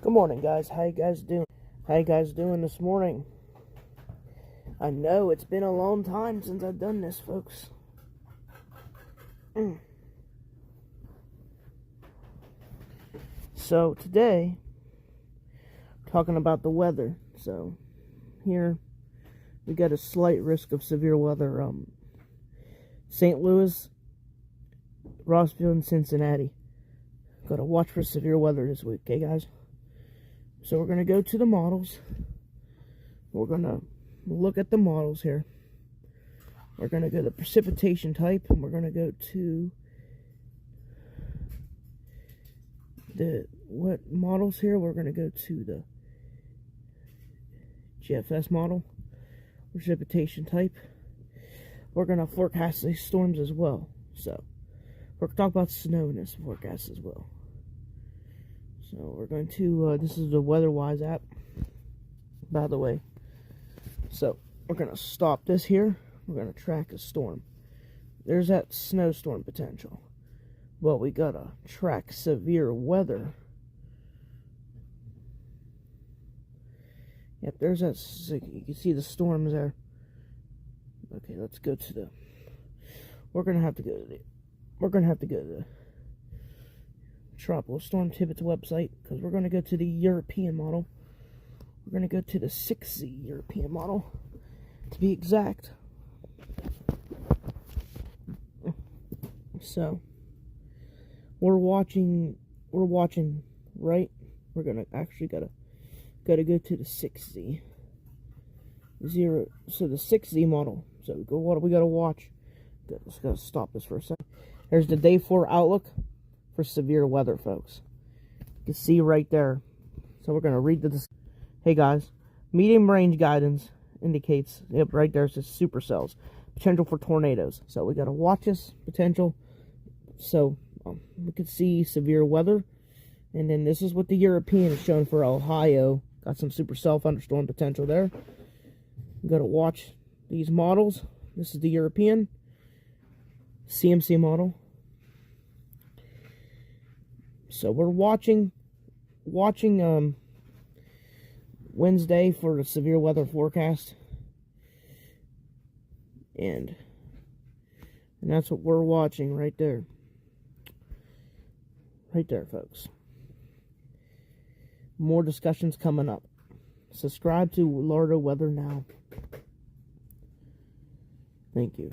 Good morning, guys. How you guys doing? How you guys doing this morning? I know it's been a long time since I've done this, folks. So today, talking about the weather. So here we got a slight risk of severe weather. St. Louis, Rossville, and Cincinnati. Gotta watch for severe weather this week, okay, guys? So we're gonna go to the models. We're gonna look at the models here. We're gonna go to precipitation type, and we're gonna go to what models here. We're gonna go to the GFS model, precipitation type. We're gonna forecast these storms as well. So we're gonna talk about snow in this forecast as well. So we're going to, this is the WeatherWise app, by the way. So we're going to stop this here. We're going to track a storm. There's that snowstorm potential. Well, we got to track severe weather. Yep, there's that, you can see the storms there. Okay, let's go to the, we're going to have to go to the Tropical Storm Tidbits website, because we're going to go to the European model. We're going to go to the 6Z European model, to be exact. So we're watching, right? We're gonna actually gotta go to the 6Z zero. So the 6Z model. So what do we gotta watch? Just gotta stop this for a second. There's the day 4 outlook for severe weather, folks. You can see right there. So we're going to read this. Hey guys, medium range guidance indicates, yep, right there it says supercells, potential for tornadoes. So we got to watch this potential. So we could see severe weather. And then this is what the European is showing for Ohio. Got some supercell thunderstorm potential there. We got to watch these models. This is the European CMC model. So we're watching Wednesday for the severe weather forecast, and that's what we're watching right there, folks. More discussions coming up. Subscribe to Florida Weather now. Thank you.